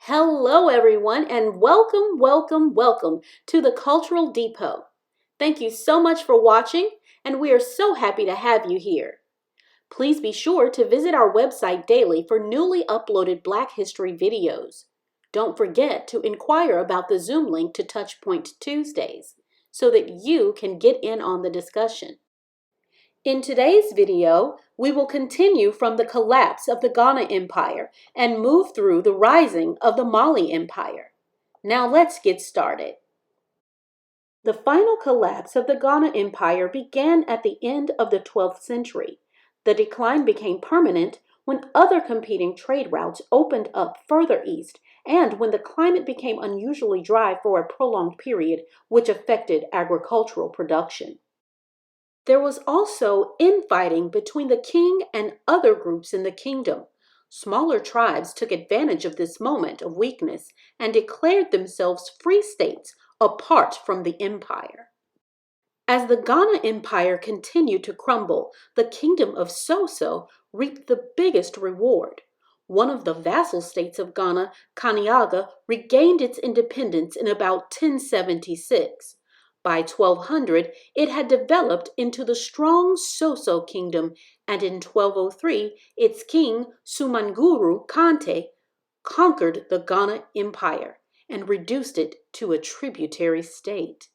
Hello, everyone, and welcome to the Cultural Depot. Thank you so much for watching, and we are so happy to have you here. Please be sure to visit our website daily for newly uploaded Black History videos. Don't forget to inquire about the Zoom link to Touchpoint Tuesdays so that you can get in on the discussion. In today's video, we will continue from the collapse of the Ghana Empire and move through the rising of the Mali Empire. Now let's get started. The final collapse of the Ghana Empire began at the end of the 12th century. The decline became permanent when other competing trade routes opened up further east and when the climate became unusually dry for a prolonged period, which affected agricultural production. There was also infighting between the king and other groups in the kingdom. Smaller tribes took advantage of this moment of weakness and declared themselves free states apart from the empire. As the Ghana Empire continued to crumble, the kingdom of Soso reaped the biggest reward. One of the vassal states of Ghana, Kaniaga, regained its independence in about 1076. By 1200, it had developed into the strong Soso kingdom, and in 1203, its king, Sumanguru Kante, conquered the Ghana Empire and reduced it to a tributary state.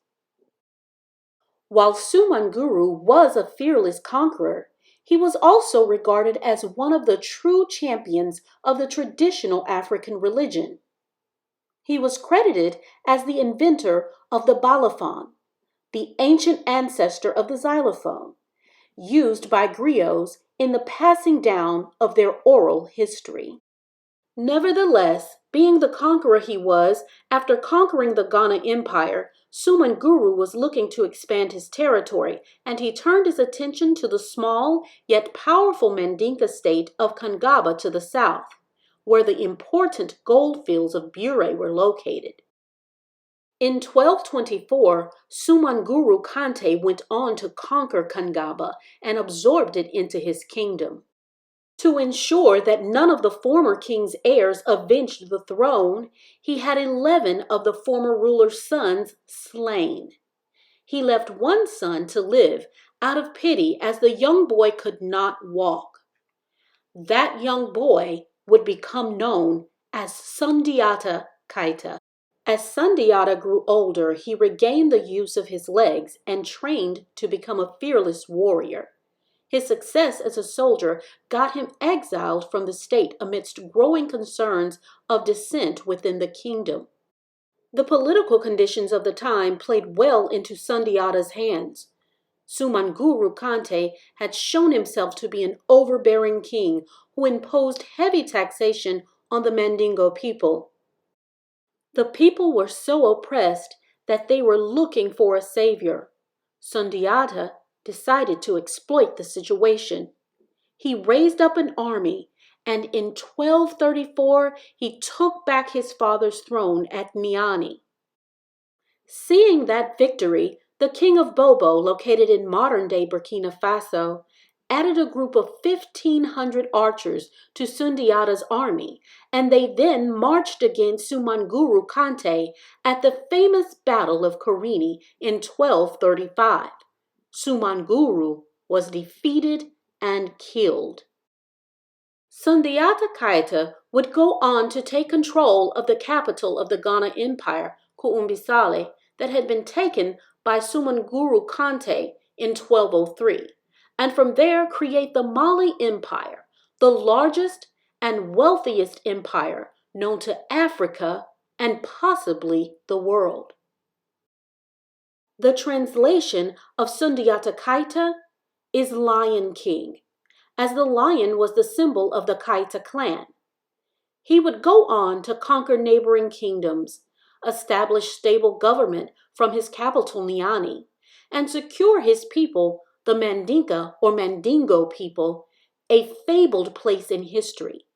While Sumanguru was a fearless conqueror, he was also regarded as one of the true champions of the traditional African religion. He was credited as the inventor of the balafon, the ancient ancestor of the xylophone, used by griots in the passing down of their oral history. Nevertheless, being the conqueror he was, after conquering the Ghana Empire, Sumanguru was looking to expand his territory, and he turned his attention to the small yet powerful Mandinka state of Kangaba to the south, where the important gold fields of Bure were located. In 1224, Sumanguru Kante went on to conquer Kangaba and absorbed it into his kingdom. To ensure that none of the former king's heirs avenged the throne, he had 11 of the former ruler's sons slain. He left one son to live out of pity as the young boy could not walk. That young boy would become known as Sundiata Keita. As Sundiata grew older, he regained the use of his legs and trained to become a fearless warrior. His success as a soldier got him exiled from the state amidst growing concerns of dissent within the kingdom. The political conditions of the time played well into Sundiata's hands. Sumanguru Kante had shown himself to be an overbearing king who imposed heavy taxation on the Mandingo people. The people were so oppressed that they were looking for a savior. Sundiata decided to exploit the situation. He raised up an army, and in 1234 he took back his father's throne at Miani. Seeing that victory, the king of Bobo, located in modern-day Burkina Faso, added a group of 1,500 archers to Sundiata's army, and they then marched against Sumanguru Kante at the famous Battle of Karini in 1235. Sumanguru was defeated and killed. Sundiata Keita would go on to take control of the capital of the Ghana Empire, Kuumbisale, that had been taken by Sumanguru Kante in 1203. And from there create the Mali Empire, the largest and wealthiest empire known to Africa and possibly the world. The translation of Sundiata Keita is Lion King, as the lion was the symbol of the Keita clan. He would go on to conquer neighboring kingdoms, establish stable government from his capital Niani, and secure his people, the Mandinka or Mandingo people, a fabled place in history.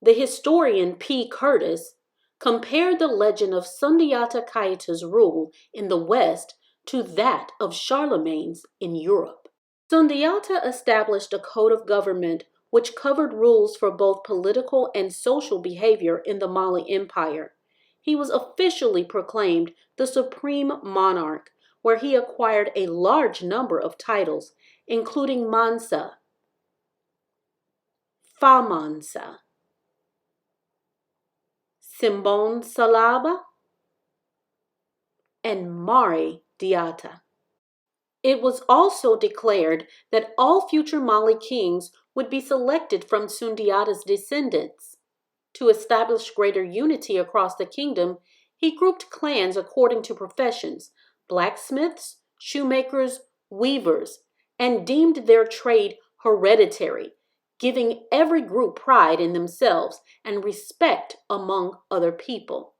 The historian P. Curtis compared the legend of Sundiata Keita's rule in the West to that of Charlemagne's in Europe. Sundiata established a code of government which covered rules for both political and social behavior in the Mali Empire. He was officially proclaimed the supreme monarch, where he acquired a large number of titles, including Mansa, Famansa, Simbon Salaba, and Mari Diata. It was also declared that all future Mali kings would be selected from Sundiata's descendants. To establish greater unity across the kingdom, he grouped clans according to professions: blacksmiths, shoemakers, weavers, and deemed their trade hereditary, giving every group pride in themselves and respect among other people.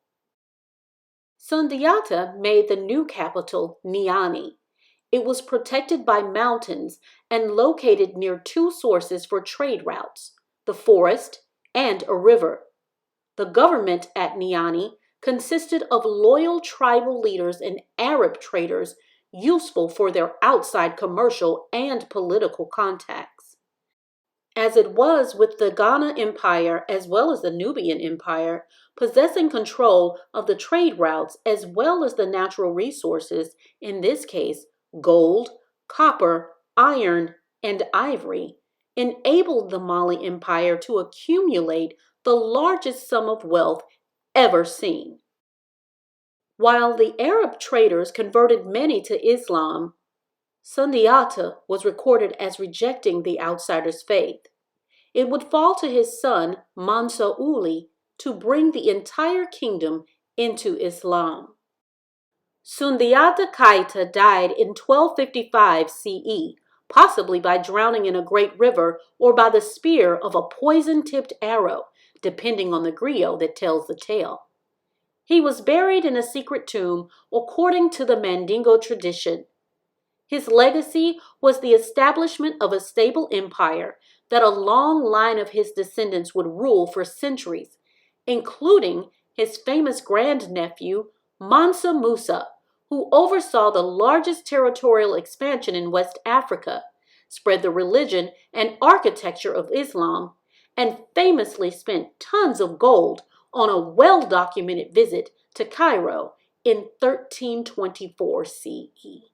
Sundiata made the new capital Niani. It was protected by mountains and located near two sources for trade routes, the forest and a river. The government at Niani consisted of loyal tribal leaders and Arab traders useful for their outside commercial and political contacts. As it was with the Ghana Empire as well as the Nubian Empire, possessing control of the trade routes as well as the natural resources, in this case, gold, copper, iron, and ivory, enabled the Mali Empire to accumulate the largest sum of wealth ever seen. While the Arab traders converted many to Islam, Sundiata was recorded as rejecting the outsider's faith. It would fall to his son Mansa Uli to bring the entire kingdom into Islam. Sundiata Keita died in 1255 CE, possibly by drowning in a great river or by the spear of a poison-tipped arrow, depending on the griot that tells the tale. He was buried in a secret tomb according to the Mandingo tradition. His legacy was the establishment of a stable empire that a long line of his descendants would rule for centuries, including his famous grandnephew, Mansa Musa, who oversaw the largest territorial expansion in West Africa, spread the religion and architecture of Islam, and famously spent tons of gold on a well-documented visit to Cairo in 1324 CE.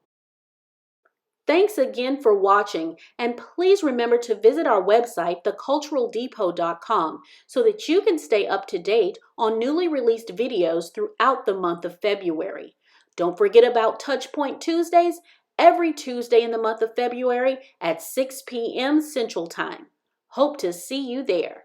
Thanks again for watching, and please remember to visit our website, theculturaldepot.com, so that you can stay up to date on newly released videos throughout the month of February. Don't forget about Touchpoint Tuesdays every Tuesday in the month of February at 6 p.m. Central Time. Hope to see you there.